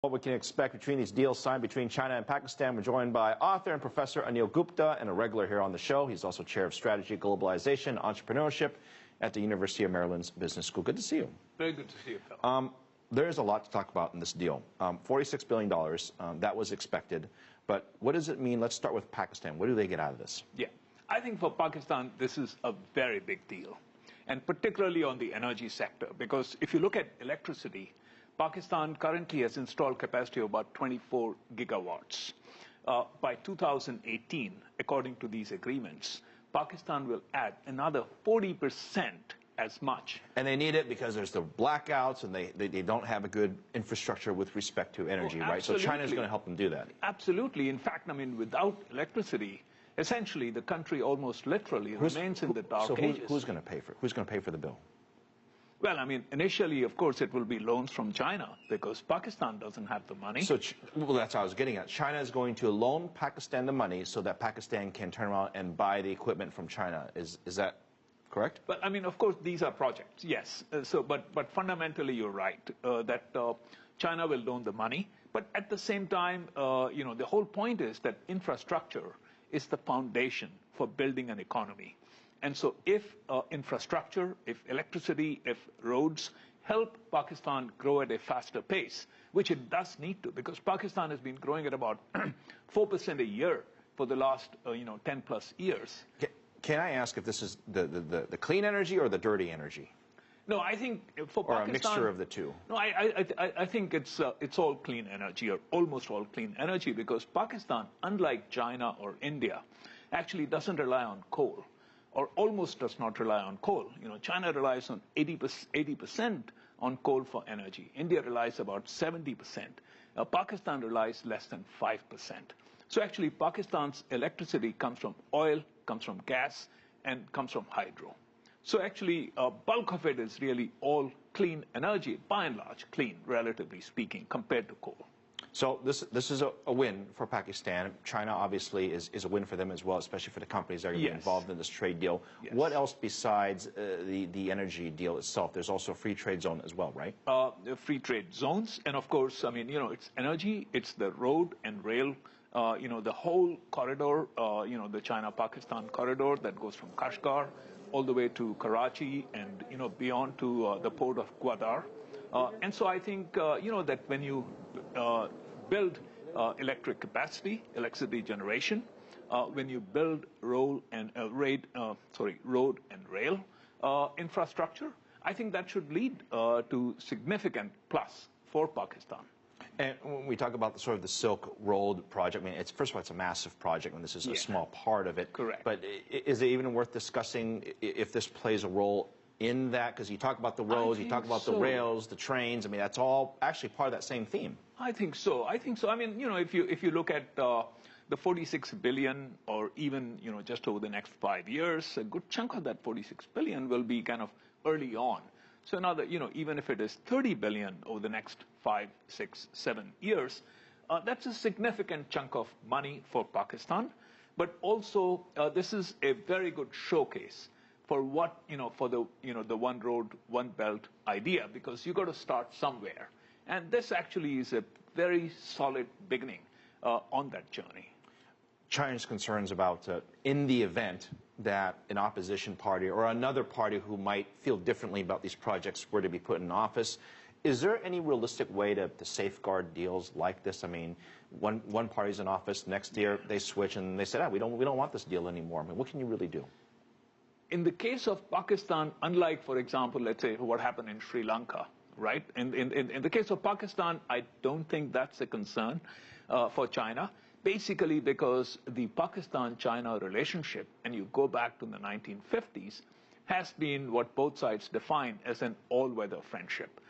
What we can expect between these deals signed between China and Pakistan. We're joined by author and professor Anil Gupta, and a regular here on the show. He's also chair of strategy, globalization, and entrepreneurship at the University of Maryland's Business School. Good to see you. Very good to see you, Phil. There's a lot to talk about in this deal. $46 billion, that was expected. But what does it mean? Let's start with Pakistan. What do they get out of this? Yeah, I think for Pakistan, this is a very big deal, and particularly on the energy sector, because if you look at electricity, Pakistan currently has installed capacity of about 24 gigawatts. By 2018, according to these agreements, Pakistan will add another 40% as much. And they need it because there's the blackouts and they don't have a good infrastructure with respect to energy, right? So China's going to help them do that. Absolutely. In fact, I mean, without electricity, essentially the country almost literally remains in the dark ages. So who's going to pay for it? Who's going to pay for the bill? Well, I mean, initially, of course, it will be loans from China because Pakistan doesn't have the money. So, well, that's what I was getting at. China is going to loan Pakistan the money so that Pakistan can turn around and buy the equipment from China. Is that correct? But I mean, of course, these are projects, yes. But fundamentally, you're right that China will loan the money. But at the same time, the whole point is that infrastructure is the foundation for building an economy. And so if infrastructure, if electricity, if roads help Pakistan grow at a faster pace, which it does need to, because Pakistan has been growing at about 4% a year for the last 10 plus years. Can I ask if this is the clean energy or the dirty energy? No, I think for Pakistan, or a mixture of the two. No, I think it's all clean energy, or almost all clean energy, because Pakistan, unlike China or India, actually doesn't rely on coal, or almost does not rely on coal. China relies on 80% on coal for energy. India relies about 70%. Pakistan relies less than 5%. So actually, Pakistan's electricity comes from oil, comes from gas, and comes from hydro. So actually, bulk of it is really all clean energy, by and large clean, relatively speaking, compared to coal. So this is a win for Pakistan. China obviously is a win for them as well, especially for the companies that are going to be involved in this trade deal. Yes. What else besides the energy deal itself? There's also a free trade zone as well, right? The free trade zones, and of course, I mean, it's energy, it's the road and rail, the whole corridor, the China-Pakistan corridor that goes from Kashgar all the way to Karachi and, beyond to the port of Gwadar. And so I think, that when you build electric capacity, electricity generation, when you build road and rail infrastructure, I think that should lead to significant plus for Pakistan. And when we talk about the Silk Road project, I mean, first of all, it's a massive project, and this is a small part of it. Correct. But is it even worth discussing if this plays a role in that? Because you talk about the roads, you talk about the rails, the trains. I mean, that's all actually part of that same theme. I think so. I mean, if you look at the 46 billion, or even just over the next 5 years, a good chunk of that 46 billion will be kind of early on. So now that even if it is 30 billion over the next 5, 6, 7 years, that's a significant chunk of money for Pakistan. But also, this is a very good showcase for what for the one road, one belt idea, because you got to start somewhere, and this actually is a very solid beginning on that journey. China's concerns about in the event that an opposition party or another party who might feel differently about these projects were to be put in office. Is there any realistic way to safeguard deals like this? I mean, one party's in office, next year they switch and they said, we don't want this deal anymore. I mean, what can you really do? In the case of Pakistan, unlike, for example, let's say what happened in Sri Lanka, right? In the case of Pakistan, I don't think that's a concern for China. Basically because the Pakistan-China relationship, and you go back to the 1950s, has been what both sides define as an all-weather friendship.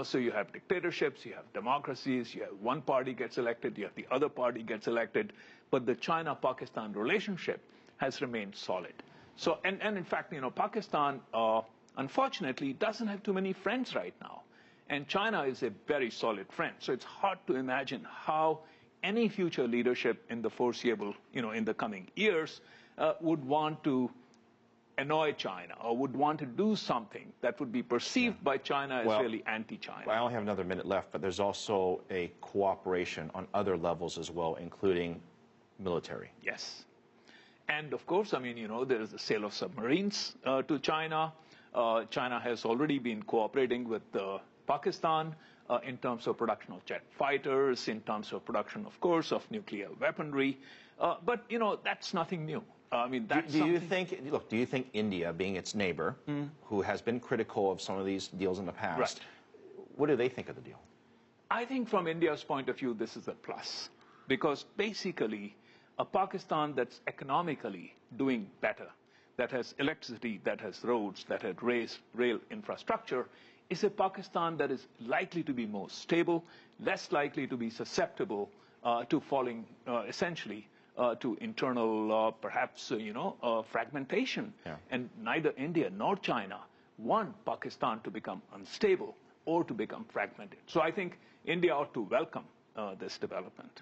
So you have dictatorships, you have democracies, you have one party gets elected, you have the other party gets elected, but the China-Pakistan relationship has remained solid. So, and in fact, Pakistan, unfortunately, doesn't have too many friends right now. And China is a very solid friend. So it's hard to imagine how any future leadership in the foreseeable, in the coming years, would want to annoy China or would want to do something that would be perceived by China as Well, really anti-China. I only have another minute left, but there's also a cooperation on other levels as well, including military. Yes. And of course, I mean, you know, there is the sale of submarines to China. China has already been cooperating with Pakistan in terms of production of jet fighters, in terms of production, of course, of nuclear weaponry. But, you know, that's nothing new. I mean, that's do you think, look, do you think India, being its neighbor, who has been critical of some of these deals in the past, Right. what do they think of the deal? I think from India's point of view, this is a plus. Because basically, a Pakistan that's economically doing better, that has electricity, that has roads, that has rail infrastructure, is a Pakistan that is likely to be more stable, less likely to be susceptible to falling, essentially, to internal, perhaps, fragmentation. Yeah. And neither India nor China want Pakistan to become unstable or to become fragmented. So I think India ought to welcome this development.